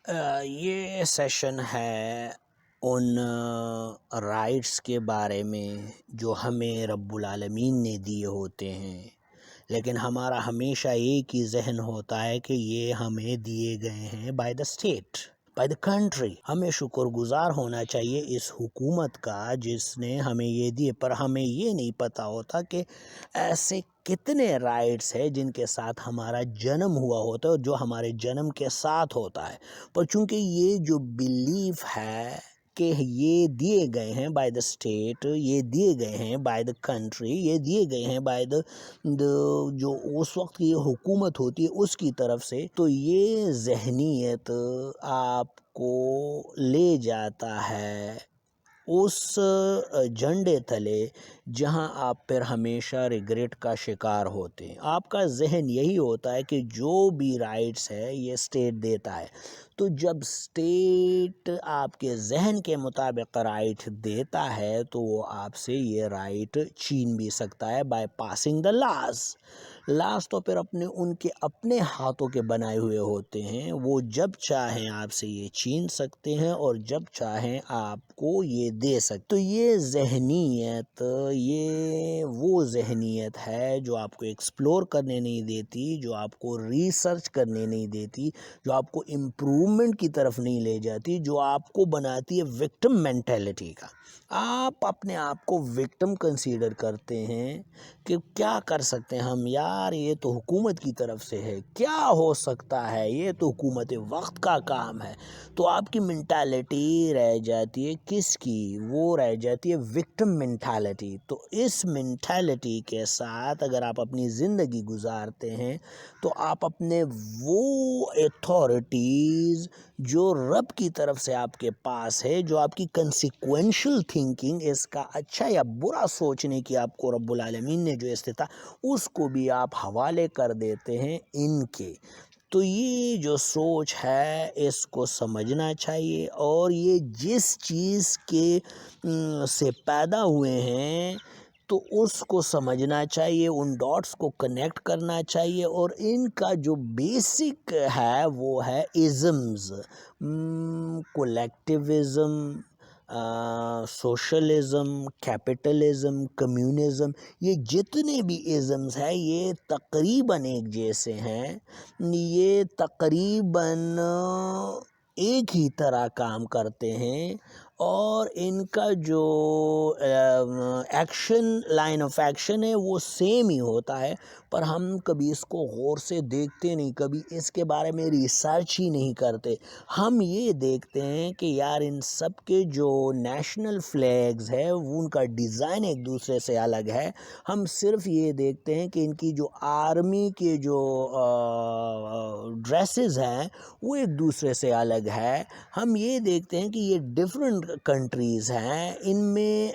یہ سیشن ہے ان رائٹس کے بارے میں جو ہمیں رب العالمین نے دیے ہوتے ہیں، لیکن ہمارا ہمیشہ ایک ہی ذہن ہوتا ہے کہ یہ ہمیں دیے گئے ہیں by the state, by the country. ہمیں شکر گزار ہونا چاہیے اس حکومت کا جس نے ہمیں یہ دیے، پر ہمیں یہ نہیں پتہ ہوتا کہ ایسے کتنے رائٹس ہیں جن کے ساتھ ہمارا جنم ہوا ہوتا ہے اور جو ہمارے جنم کے ساتھ ہوتا ہے، پر چونکہ یہ جو بلیف ہے کہ یہ دیے گئے ہیں بائی دا اسٹیٹ، یہ دیے گئے ہیں بائی دا کنٹری، یہ دیے گئے ہیں بائی دا جو اس وقت کی حکومت ہوتی ہے اس کی طرف سے، تو یہ ذہنیت آپ کو لے جاتا ہے اس جھنڈے تلے جہاں آپ پھر ہمیشہ ریگریٹ کا شکار ہوتے ہیں۔ آپ کا ذہن یہی ہوتا ہے کہ جو بھی رائٹس ہے یہ اسٹیٹ دیتا ہے، تو جب اسٹیٹ آپ کے ذہن کے مطابق رائٹ دیتا ہے تو وہ آپ سے یہ رائٹ چھین بھی سکتا ہے بائی پاسنگ دا لاز تو پھر ان کے اپنے ہاتھوں کے بنائے ہوئے ہوتے ہیں، وہ جب چاہیں آپ سے یہ چھین سکتے ہیں اور جب چاہیں آپ کو یہ دے سکتے۔ تو یہ ذہنیت، یہ وہ ذہنیت ہے جو آپ کو ایکسپلور کرنے نہیں دیتی، جو آپ کو ریسرچ کرنے نہیں دیتی، جو آپ کو امپرومنٹ کی طرف نہیں لے جاتی، جو آپ کو بناتی ہے وکٹم مینٹیلٹی کا۔ آپ اپنے آپ کو وکٹم کنسیڈر کرتے ہیں کہ کیا کر سکتے ہیں ہم، یار یہ تو حکومت کی طرف سے ہے، کیا ہو سکتا ہے، یہ تو حکومت وقت کا کام ہے۔ تو آپ کی مینٹالٹی رہ جاتی ہے کس کی؟ وہ رہ جاتی ہے وکٹم مینٹالٹی۔ تو اس مینٹالٹی کے ساتھ اگر آپ اپنی زندگی گزارتے ہیں تو آپ اپنے وہ ایتھارٹیز جو رب کی طرف سے آپ کے پاس ہے، جو آپ کی کنسیکوینشل تھنکنگ، اس کا اچھا یا برا سوچنے کی آپ کو رب العالمین نے جو استطاعت، اس کو بھی آپ حوالے کر دیتے ہیں ان کے۔ تو یہ جو سوچ ہے اس کو سمجھنا چاہیے، اور یہ جس چیز کے سے پیدا ہوئے ہیں تو اس کو سمجھنا چاہیے، ان ڈاٹس کو کنیکٹ کرنا چاہیے، اور ان کا جو بیسک ہے وہ ہے ازمز، کولیکٹیوزم، سوشلزم، کیپٹلزم، کمیونزم، یہ جتنے بھی ازمز ہیں یہ تقریباً ایک جیسے ہیں، یہ تقریباً ایک ہی طرح کام کرتے ہیں، اور ان کا جو ایکشن، لائن آف ایکشن ہے وہ سیم ہی ہوتا ہے، پر ہم کبھی اس کو غور سے دیکھتے نہیں، کبھی اس کے بارے میں ریسرچ ہی نہیں کرتے۔ ہم یہ دیکھتے ہیں کہ یار ان سب کے جو نیشنل فلیگز ہے ان کا ڈیزائن ایک دوسرے سے الگ ہے، ہم صرف یہ دیکھتے ہیں کہ ان کی جو آرمی کے جو ڈریسز ہیں وہ ایک دوسرے سے الگ ہے، ہم یہ دیکھتے ہیں کہ یہ ڈیفرنٹ کنٹریز ہیں، ان میں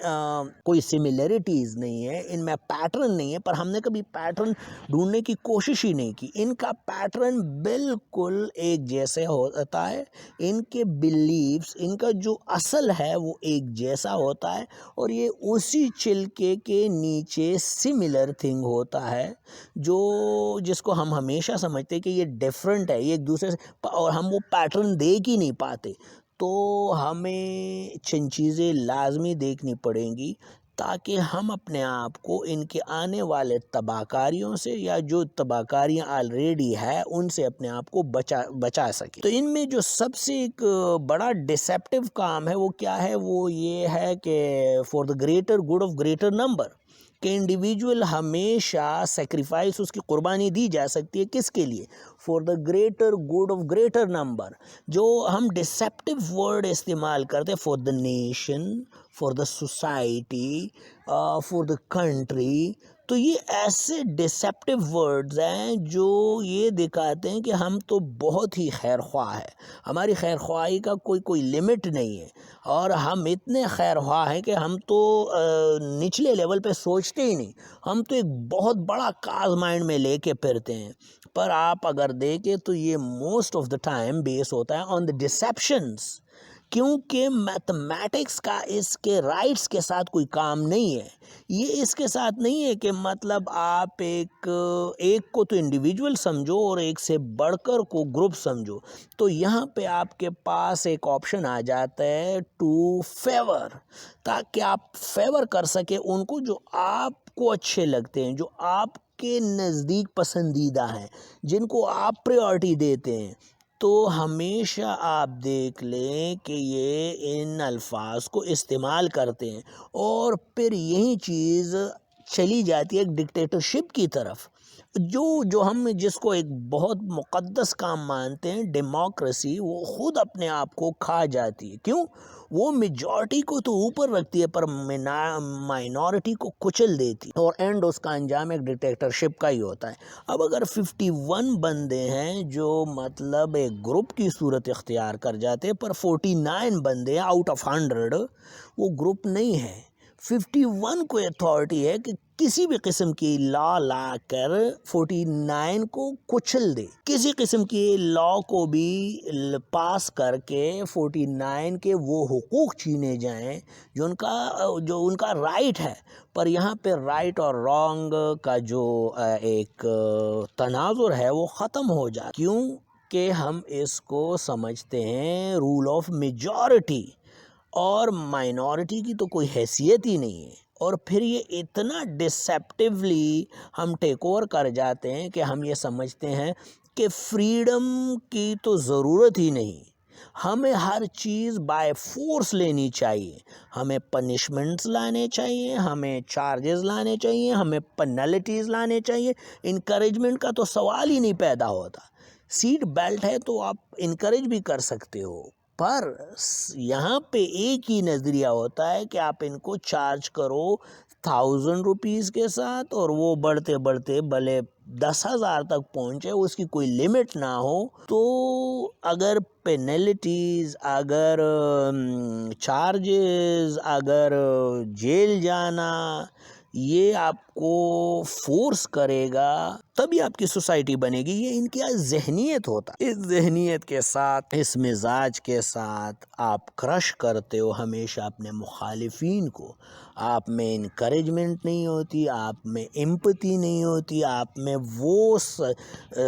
کوئی سملیرٹیز نہیں ہے، ان میں پیٹرن نہیں ہے، پر ہم نے کبھی پیٹرن ڈھونڈنے کی کوشش ہی نہیں کی۔ ان کا پیٹرن بالکل ایک جیسے ہوتا ہے، ان کے بلیفز، ان کا جو اصل ہے وہ ایک جیسا ہوتا ہے، اور یہ اسی چلکے کے نیچے سملر تھنگ ہوتا ہے، جس کو ہم ہمیشہ سمجھتے کہ یہ ڈیفرنٹ ہے، یہ ایک دوسرے سے، اور ہم وہ پیٹرن دیکھ ہی نہیں پاتے۔ تو ہمیں چند چیزیں لازمی دیکھنی پڑیں گی تاکہ ہم اپنے آپ کو ان کے آنے والے تباہ کاریوں سے، یا جو تباہ کاریاں آلریڈی ہے ان سے اپنے آپ کو بچا سکیں۔ تو ان میں جو سب سے ایک بڑا ڈیسیپٹیو کام ہے وہ کیا ہے؟ وہ یہ ہے کہ for the greater good of greater number, کہ انڈیویجول ہمیشہ سیکریفائس، اس کی قربانی دی جا سکتی ہے کس کے لیے؟ For the greater good of greater number. جو ہم ڈیسیپٹیو ورڈ استعمال کرتے، for the nation, for the society, for the country, تو یہ ایسے ڈیسیپٹیو ورڈز ہیں جو یہ دکھاتے ہیں کہ ہم تو بہت ہی خیر خواہ ہیں، ہماری خیر خواہی کا کوئی لمٹ نہیں ہے، اور ہم اتنے خیر خواہ ہیں کہ ہم تو نچلے لیول پہ سوچتے ہی نہیں، ہم تو ایک بہت بڑا کاز مائنڈ میں لے کے پھرتے ہیں۔ پر آپ اگر دیکھیں تو یہ موسٹ آف دا ٹائم بیس ہوتا ہے آن دا ڈیسیپشنز، کیونکہ میتھمیٹکس کا اس کے رائٹس کے ساتھ کوئی کام نہیں ہے. یہ اس کے ساتھ نہیں ہے کہ مطلب آپ ایک کو تو انڈیویجول سمجھو اور ایک سے بڑھ کر کو گروپ سمجھو. تو یہاں پہ آپ کے پاس ایک آپشن آ جاتا ہے ٹو فیور، تاکہ آپ فیور کر سکے ان کو جو آپ کو اچھے لگتے ہیں، جو آپ کے نزدیک پسندیدہ ہیں، جن کو آپ پریورٹی دیتے ہیں. تو ہمیشہ آپ دیکھ لیں کہ یہ ان الفاظ کو استعمال کرتے ہیں اور پھر یہی چیز چلی جاتی ہے ایک ڈکٹیٹرشپ کی طرف، جو ہم جس کو ایک بہت مقدس کام مانتے ہیں، ڈیموکریسی، وہ خود اپنے آپ کو کھا جاتی ہے. کیوں؟ وہ میجورٹی کو تو اوپر رکھتی ہے پر مائنورٹی کو کچل دیتی ہے، اور اینڈ اس کا انجام ایک ڈکٹیٹرشپ کا ہی ہوتا ہے. اب اگر 51 بندے ہیں جو مطلب ایک گروپ کی صورت اختیار کر جاتے ہیں، پر 49 بندے آؤٹ آف 100 وہ گروپ نہیں ہے. 51 کو اتھارٹی ہے کہ کسی بھی قسم کی لا لا کر 49 کو کچل دے، کسی قسم کی لا کو بھی پاس کر کے 49 کے وہ حقوق چھینے جائیں جو ان کا رائٹ ہے. پر یہاں پہ رائٹ اور رانگ کا جو ایک تناظر ہے وہ ختم ہو جائے. کیوں کہ ہم اس کو سمجھتے ہیں رول آف میجورٹی، اور مائنورٹی کی تو کوئی حیثیت ہی نہیں ہے. اور پھر یہ اتنا ڈسیپٹیولی ہم ٹیک اوور کر جاتے ہیں کہ ہم یہ سمجھتے ہیں کہ فریڈم کی تو ضرورت ہی نہیں، ہمیں ہر چیز بائی فورس لینی چاہیے، ہمیں پنشمنٹس لانے چاہیے، ہمیں چارجز لانے چاہیے، ہمیں پنالٹیز لانے چاہیے. انکریجمنٹ کا تو سوال ہی نہیں پیدا ہوتا. سیٹ بیلٹ ہے تو آپ انکریج بھی کر سکتے ہو، پر یہاں پہ ایک ہی نظریہ ہوتا ہے کہ آپ ان کو چارج کرو 1000 روپیز کے ساتھ، اور وہ بڑھتے بڑھتے بھلے 10,000 تک پہنچے، اس کی کوئی لمٹ نہ ہو. تو اگر پینلٹیز، اگر چارجز، اگر جیل جانا یہ آپ کو فورس کرے گا تبھی آپ کی سوسائٹی بنے گی. یہ ان کی ذہنیت ہوتا ہے. اس ذہنیت کے ساتھ، اس مزاج کے ساتھ آپ کرش کرتے ہو ہمیشہ اپنے مخالفین کو. آپ میں انکریجمنٹ نہیں ہوتی، آپ میں امپتی نہیں ہوتی، آپ میں وہ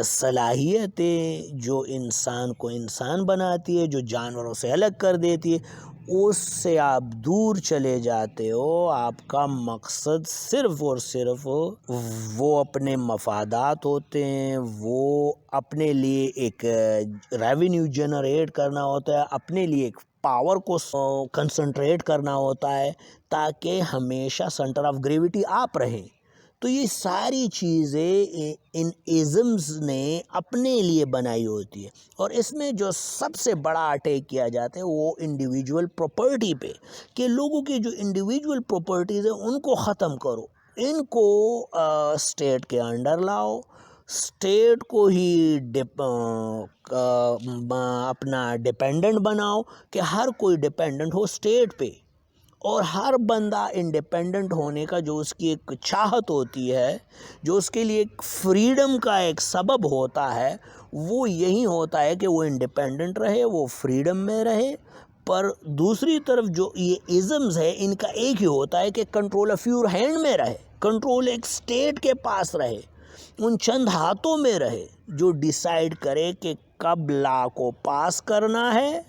صلاحیتیں جو انسان کو انسان بناتی ہے، جو جانوروں سے الگ کر دیتی ہے، اس سے آپ دور چلے جاتے ہو. آپ کا مقصد صرف اور صرف وہ اپنے مفادات ہوتے ہیں، وہ اپنے لیے ایک ریونیو جنریٹ کرنا ہوتا ہے، اپنے لیے ایک پاور کو کنسنٹریٹ کرنا ہوتا ہے تاکہ ہمیشہ سینٹر آف گریویٹی آپ رہیں. تو یہ ساری چیزیں ان ازمز نے اپنے لیے بنائی ہوتی ہے، اور اس میں جو سب سے بڑا اٹیک کیا جاتا ہے وہ انڈیویجول پراپرٹی پہ، کہ لوگوں کی جو انڈیویجول پراپرٹیز ہیں ان کو ختم کرو، ان کو اسٹیٹ کے انڈر لاؤ، اسٹیٹ کو ہی اپنا ڈیپینڈنٹ بناؤ، کہ ہر کوئی ڈیپینڈنٹ ہو اسٹیٹ پہ، اور ہر بندہ انڈیپینڈنٹ ہونے کا جو اس کی ایک چاہت ہوتی ہے، جو اس کے لیے ایک فریڈم کا ایک سبب ہوتا ہے، وہ یہی ہوتا ہے کہ وہ انڈیپینڈنٹ رہے، وہ فریڈم میں رہے. پر دوسری طرف جو یہ ازمز ہے ان کا ایک ہی ہوتا ہے کہ کنٹرول آف یور ہینڈ میں رہے، کنٹرول ایک اسٹیٹ کے پاس رہے، ان چند ہاتھوں میں رہے جو ڈیسائیڈ کرے کہ کب لا کو پاس کرنا ہے،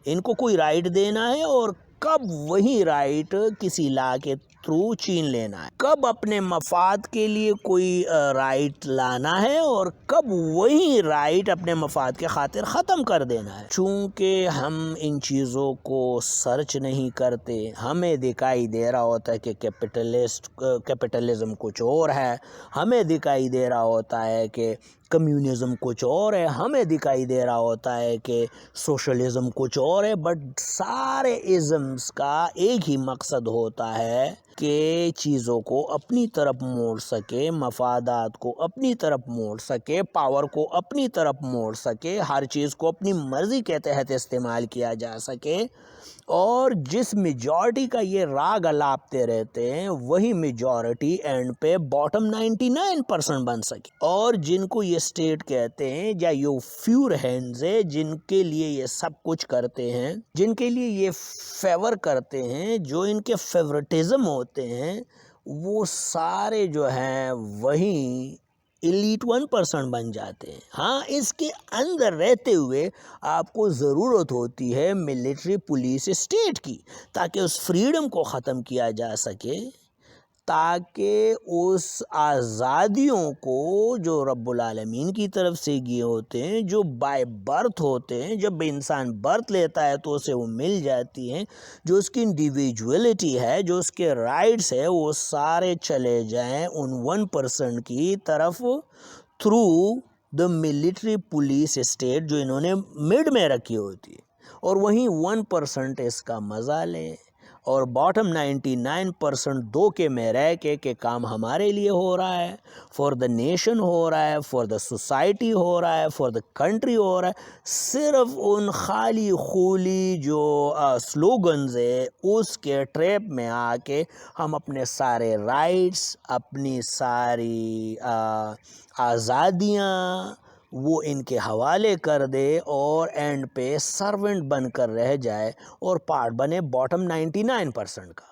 ان کو کوئی رائٹ دینا ہے، اور کب وہی رائٹ کسی لا کے تھرو چھین لینا ہے، کب اپنے مفاد کے لیے کوئی رائٹ لانا ہے، اور کب وہی رائٹ اپنے مفاد کے خاطر ختم کر دینا ہے. چونکہ ہم ان چیزوں کو سرچ نہیں کرتے، ہمیں دکھائی دے رہا ہوتا ہے کہ کیپٹلزم کچھ اور ہے، ہمیں دکھائی دے رہا ہوتا ہے کہ کمیونزم کچھ اور ہے، ہمیں دکھائی دے رہا ہوتا ہے کہ سوشلزم کچھ اور ہے. بٹ سارے ازمز کا ایک ہی مقصد ہوتا ہے کہ چیزوں کو اپنی طرف موڑ سکے، مفادات کو اپنی طرف موڑ سکے، پاور کو اپنی طرف موڑ سکے، ہر چیز کو اپنی مرضی کے تحت استعمال کیا جا سکے. اور جس میجورٹی کا یہ راگ الاپتے رہتے ہیں وہی میجورٹی اینڈ پہ باٹم 99% بن سکے. اور جن کو یہ اسٹیٹ کہتے ہیں یا یہ فیور ہینڈز ہے جن کے لیے یہ سب کچھ کرتے ہیں، جن کے لیے یہ فیور کرتے ہیں، جو ان کے فیورٹزم ہوتے ہیں، وہ سارے جو ہیں وہی ایلیٹ 1% بن جاتے ہیں. ہاں، اس کے اندر رہتے ہوئے آپ کو ضرورت ہوتی ہے ملٹری پولیس اسٹیٹ کی، تاکہ اس فریڈم کو ختم کیا جا سکے، تاکہ اس آزادیوں کو جو رب العالمین کی طرف سے دیے ہوتے ہیں، جو بائی برتھ ہوتے ہیں، جب انسان برتھ لیتا ہے تو اسے وہ مل جاتی ہیں، جو اس کی انڈیویجولیٹی ہے، جو اس کے رائٹس ہے، وہ سارے چلے جائیں ان 1% کی طرف through the military police state جو انہوں نے مڈ میں رکھی ہوتی ہے، اور وہیں 1% اس کا مزہ لیں، اور باٹم 99% دھوکے میں رہ کے کہ کام ہمارے لیے ہو رہا ہے، فار دا نیشن ہو رہا ہے، فار دا سوسائٹی ہو رہا ہے، فار دا کنٹری ہو رہا ہے، صرف ان خالی خولی جو سلوگنز ہے اس کے ٹریپ میں آ کے ہم اپنے سارے رائٹس، اپنی ساری آزادیاں وہ ان کے حوالے کر دے، اور اینڈ پہ سرونٹ بن کر رہ جائے اور پارٹ بنے باٹم 99% کا.